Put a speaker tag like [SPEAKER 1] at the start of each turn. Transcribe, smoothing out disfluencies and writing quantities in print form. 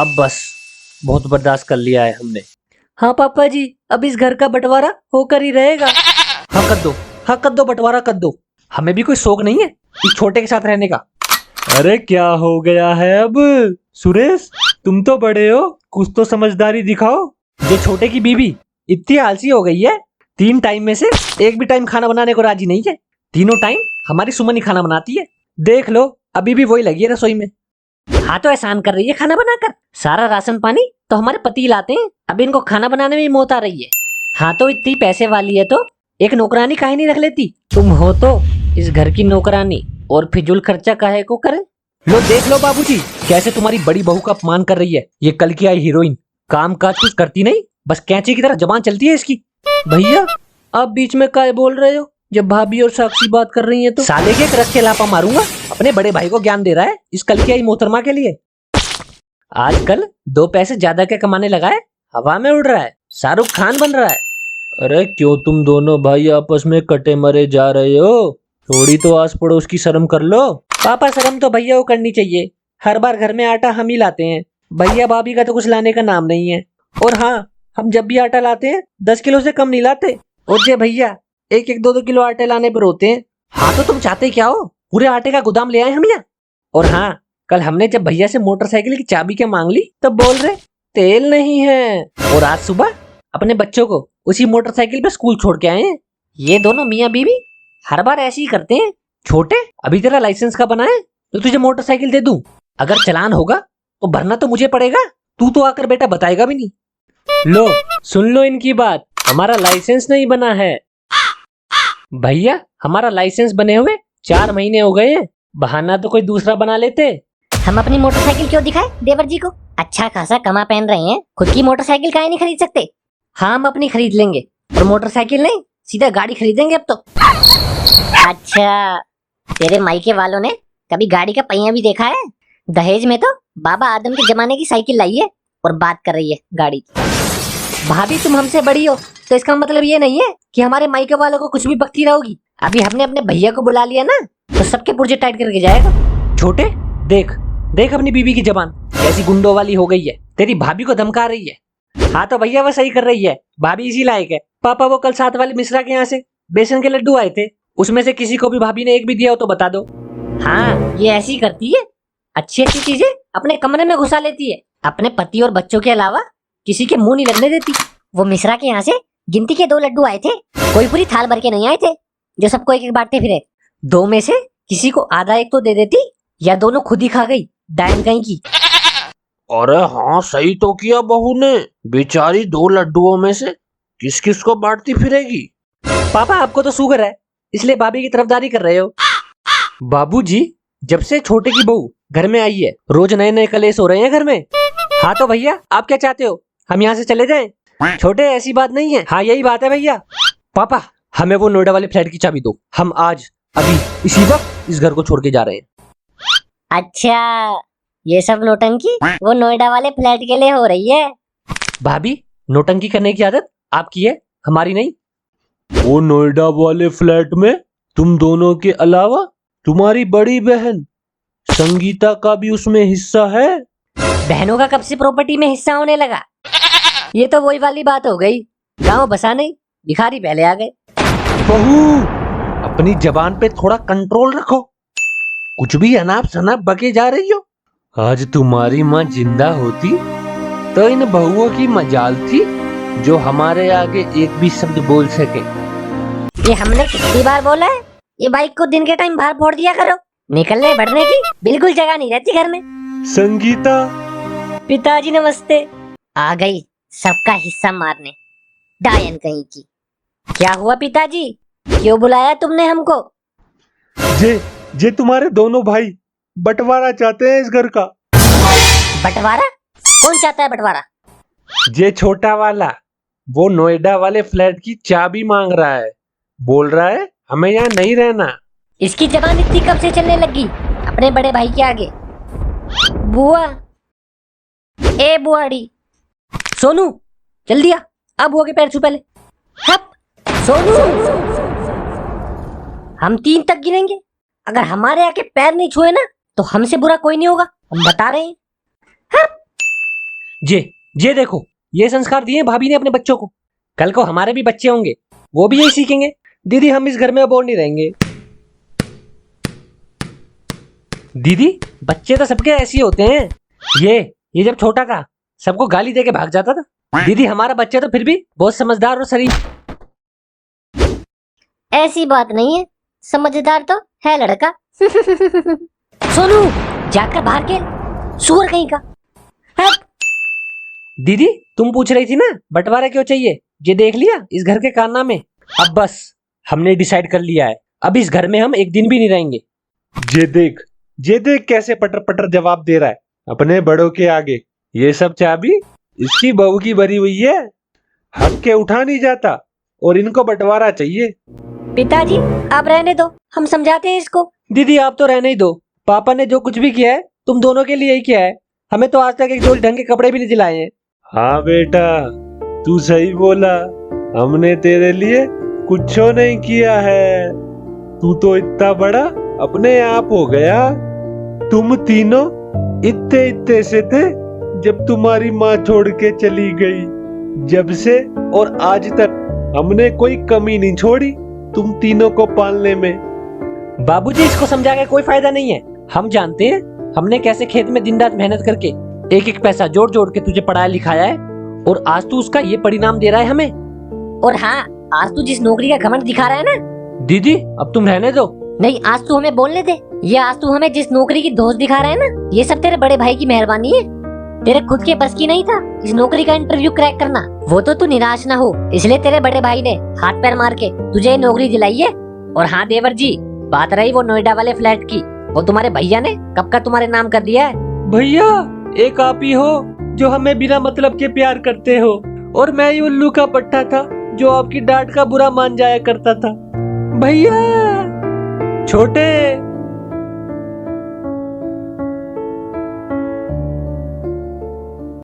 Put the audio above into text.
[SPEAKER 1] अब बस, बहुत बर्दाश्त कर लिया है हमने।
[SPEAKER 2] हाँ पापा जी, अब इस घर का बंटवारा होकर ही रहेगा।
[SPEAKER 1] हाँ कर दो, हाँ कर दो, बंटवारा कर दो। हमें भी कोई शौक नहीं है इस छोटे के साथ रहने का। अरे क्या हो गया है अब सुरेश, तुम तो बड़े हो, कुछ तो समझदारी दिखाओ। जो छोटे की बीवी इतनी आलसी हो गई है, 3 टाइम में से एक भी टाइम खाना बनाने को राजी नहीं है। तीनों टाइम हमारी सुमन ही खाना बनाती है। देख लो, अभी भी वही लगी है रसोई में।
[SPEAKER 2] हाँ तो एहसान कर रही है खाना बनाकर। सारा राशन पानी तो हमारे पति लाते हैं, अब इनको खाना बनाने में ही मौत आ रही है। हाँ तो इतनी पैसे वाली है तो एक नौकरानी काहे नहीं रख लेती? तुम हो तो इस घर की नौकरानी, और फिजूल खर्चा काहे को करे।
[SPEAKER 1] लो देख लो बाबूजी, कैसे तुम्हारी बड़ी बहू का अपमान कर रही है ये कल की आई हीरोइन। काम काज कुछ करती नहीं, बस कैंची की तरह जबान चलती है इसकी।
[SPEAKER 2] भैया आप बीच में काय बोल रहे हो? जब भाभी और साक्षी बात कर रही हैं तो
[SPEAKER 1] साले के एक रख के लापा मारूंगा। अपने बड़े भाई को ज्ञान दे रहा है इस कल की आई मोहतरमा के लिए। आजकल 2 पैसे ज्यादा के कमाने लगा है, हवा में उड़ रहा है, शाहरुख खान बन रहा है। अरे क्यों तुम दोनों भाई आपस में कटे मरे जा रहे हो? थोड़ी तो आस पड़ोस की शर्म कर लो।
[SPEAKER 2] पापा शर्म तो भैया को करनी चाहिए, हर बार घर में आटा हम ही लाते हैं, भैया भाभी का तो कुछ लाने का नाम नहीं है। और हाँ, हम जब भी आटा लाते हैं 10 किलो से कम नहीं लाते, और जे भैया 1-1, 2-2 किलो आटे लाने पर होते हैं।
[SPEAKER 1] हाँ तो तुम चाहते क्या हो? पूरे आटे का गोदाम ले आए हम यहाँ।
[SPEAKER 2] और हाँ, कल हमने जब भैया से मोटरसाइकिल की चाबी क्या मांग ली तब बोल रहे तेल नहीं है, और आज सुबह अपने बच्चों को उसी मोटरसाइकिल पे स्कूल छोड़ के आए हैं। ये दोनों मियाँ बीवी हर बार ऐसे ही करते हैं।
[SPEAKER 1] छोटे, अभी तेरा लाइसेंस का बना है तो तुझे मोटरसाइकिल दे दूं? अगर चालान होगा तो भरना तो मुझे पड़ेगा, तू तो आकर बेटा बताएगा भी नहीं।
[SPEAKER 2] लो सुन लो इनकी बात, हमारा लाइसेंस नहीं बना है। भैया हमारा लाइसेंस बने हुए 4 महीने हो गए हैं, बहाना तो कोई दूसरा बना लेते।
[SPEAKER 3] हम अपनी मोटरसाइकिल क्यों दिखाए देवर जी को? अच्छा खासा कमा पहन रहे हैं, खुद की मोटरसाइकिल काहे नहीं खरीद सकते?
[SPEAKER 2] हाँ हम अपनी खरीद लेंगे, और मोटरसाइकिल नहीं सीधा गाड़ी खरीदेंगे अब तो।
[SPEAKER 3] अच्छा, तेरे मायके वालों ने कभी गाड़ी का पहिया भी देखा है? दहेज में तो बाबा आदम के जमाने की साइकिल लाई है और बात कर रही है गाड़ी की।
[SPEAKER 2] भाभी तुम हमसे बड़ी हो तो इसका मतलब ये नहीं है कि हमारे मायके वालों को कुछ भी बकती रहोगी। अभी हमने अपने भैया को बुला लिया ना तो सबके पुर्जे टाइट करके जाएगा।
[SPEAKER 1] छोटे देख देख अपनी बीवी की जबान कैसी गुंडों वाली हो गई है, तेरी भाभी को धमका रही है।
[SPEAKER 2] हाँ तो भैया वो सही कर रही है, भाभी इसी लायक है। पापा वो कल साथ वाले मिश्रा के यहाँ से बेसन के लड्डू आए थे, उसमें से किसी को भी भाभी ने एक भी दिया हो तो बता दो। हाँ ये ऐसी करती है, अच्छी अच्छी चीजें अपने कमरे में घुसा लेती है, अपने पति और बच्चों के अलावा किसी के मुंह नहीं लगने देती।
[SPEAKER 3] वो मिश्रा के यहाँ से गिनती के 2 लड्डू आए थे, कोई पूरी थाल भर के नहीं आए थे जो सबको एक एक बांटते फिरे।
[SPEAKER 2] 2 में से किसी को आधा एक तो दे देती, या दोनों खुद ही खा गई डायन कहीं की।
[SPEAKER 4] अरे हाँ सही तो किया बहू ने, बेचारी 2 लड्डुओं में से किस किस को बांटती फिरेगी।
[SPEAKER 2] पापा आपको तो शुगर है इसलिए भाभी की तरफदारी कर रहे हो।
[SPEAKER 1] बाबूजी, जब से छोटे की बहू घर में आई है रोज नए नए कलेश हो रहे हैं घर में।
[SPEAKER 2] हाँ तो भैया आप क्या चाहते हो, हम यहाँ से चले जाएं? छोटे ऐसी बात नहीं है।
[SPEAKER 1] हाँ यही बात है भैया। पापा हमें वो नोएडा वाले फ्लैट की चाबी दो, हम आज अभी इसी वक्त इस घर को छोड़ के जा रहे हैं।
[SPEAKER 3] अच्छा, ये सब नौटंकी वो नोएडा वाले फ्लैट के लिए हो रही है।
[SPEAKER 1] भाभी नौटंकी करने की आदत आपकी है, हमारी नहीं।
[SPEAKER 4] वो नोएडा वाले फ्लैट में तुम दोनों के अलावा तुम्हारी बड़ी बहन संगीता का भी उसमें हिस्सा है।
[SPEAKER 2] बहनों का कब से प्रॉपर्टी में हिस्सा होने लगा? ये तो वही वाली बात हो गई, गांव बसा नहीं भिखारी पहले आ गए।
[SPEAKER 1] बहू अपनी जबान पे थोड़ा कंट्रोल रखो, कुछ भी अनाप शनाप बके जा रही हो। आज तुम्हारी माँ जिंदा होती तो इन बहुओं की मजाल थी जो हमारे आगे एक भी शब्द बोल सके।
[SPEAKER 3] ये हमने कितनी बार बोला है, ये बाइक को दिन के टाइम बाहर फोड़ दिया करो, निकलने बढ़ने की बिल्कुल जगह नहीं रहती घर में।
[SPEAKER 1] संगीता।
[SPEAKER 2] पिताजी नमस्ते।
[SPEAKER 3] आ गई सबका हिस्सा मारने, डायन कहीं की।
[SPEAKER 2] क्या हुआ पिताजी, क्यों बुलाया तुमने हमको?
[SPEAKER 1] जे तुम्हारे दोनों भाई बंटवारा चाहते हैं इस घर का।
[SPEAKER 3] बंटवारा? कौन चाहता है बंटवारा?
[SPEAKER 1] जे छोटा वाला, वो नोएडा वाले फ्लैट की चाबी मांग रहा है, बोल रहा है हमें यहाँ नहीं रहना।
[SPEAKER 3] इसकी जबान इतनी कब से चलने लगी अपने बड़े भाई के आगे?
[SPEAKER 2] बुआ,
[SPEAKER 3] ए बुआड़ी,
[SPEAKER 2] सोनू जल्दी आ बुआ के पैर छू पहले।
[SPEAKER 3] हप,
[SPEAKER 2] सोनू हम 3 तक गिनेंगे, अगर हमारे आके पैर नहीं छुए ना तो हमसे बुरा कोई नहीं होगा, हम बता रहे हैं। ये देखो, ये संस्कार दिए भाभी ने अपने बच्चों को। कल को हमारे भी बच्चे होंगे, वो भी यही सीखेंगे। दीदी हम इस घर में अब और नहीं रहेंगे। दीदी बच्चे तो सबके ऐसे ही होते हैं। ये जब छोटा था सबको गाली देके भाग जाता था। दीदी हमारा बच्चा तो फिर भी बहुत समझदार और शरीफ।
[SPEAKER 3] ऐसी बात नहीं है, समझदार तो है लड़का।
[SPEAKER 2] सोनू जाकर बाहर खेल, सुअर कहीं का। हट। दीदी तुम पूछ रही थी ना बंटवारा क्यों चाहिए, ये देख लिया इस घर के कारनामे। अब बस हमने डिसाइड कर लिया है, अब इस घर में हम एक दिन भी नहीं रहेंगे।
[SPEAKER 4] ये देख कैसे पटर पटर जवाब दे रहा है अपने बड़ों के आगे। ये सब चाबी इसकी बहू की भरी हुई है, हक के उठा नहीं जाता और इनको बंटवारा चाहिए।
[SPEAKER 3] पिताजी आप रहने दो, हम समझाते हैं इसको।
[SPEAKER 2] दीदी आप तो रहने ही दो, पापा ने जो कुछ भी किया है तुम दोनों के लिए ही किया है। हमें तो आज तक एक जोड़ी ढंग के कपड़े भी नहीं दिलाए हैं।
[SPEAKER 4] हाँ बेटा तू सही बोला, हमने तेरे लिए कुछ नहीं किया है। तू तो इतना बड़ा अपने आप हो गया। तुम तीनों इतने इतने से थे जब तुम्हारी माँ छोड़ के चली गई। जब से और आज तक हमने कोई कमी नहीं छोड़ी तुम तीनों को पालने में।
[SPEAKER 2] बाबूजी इसको समझा के कोई फायदा नहीं है। हम जानते हैं हमने कैसे खेत में दिन रात मेहनत करके एक एक पैसा जोड़ जोड़ के तुझे पढ़ाया लिखाया है, और आज तू उसका ये परिणाम दे रहा है हमें।
[SPEAKER 3] और हाँ, आज तू जिस नौकरी का घमंड दिखा रहा है ना।
[SPEAKER 2] दीदी अब तुम रहने दो।
[SPEAKER 3] नहीं, आज तू हमें बोलने दे। ये आज तू हमें जिस नौकरी की दोस्त दिखा रहा है ना, ये सब तेरे बड़े भाई की मेहरबानी है। तेरे खुद के बस की नहीं था इस नौकरी का इंटरव्यू क्रैक करना। वो तो तू निराश ना हो इसलिए तेरे बड़े भाई ने हाथ पैर मार के तुझे ये नौकरी दिलाई है। और हाँ देवर जी, बात रही वो नोएडा वाले फ्लैट की, वो तुम्हारे भैया ने कब का तुम्हारे नाम कर दिया है।
[SPEAKER 2] भैया एक आप ही हो जो हमें बिना मतलब के प्यार करते हो, और मैं ही उल्लू का पट्टा था जो आपकी डांट का बुरा मान जाया करता था। भैया छोटे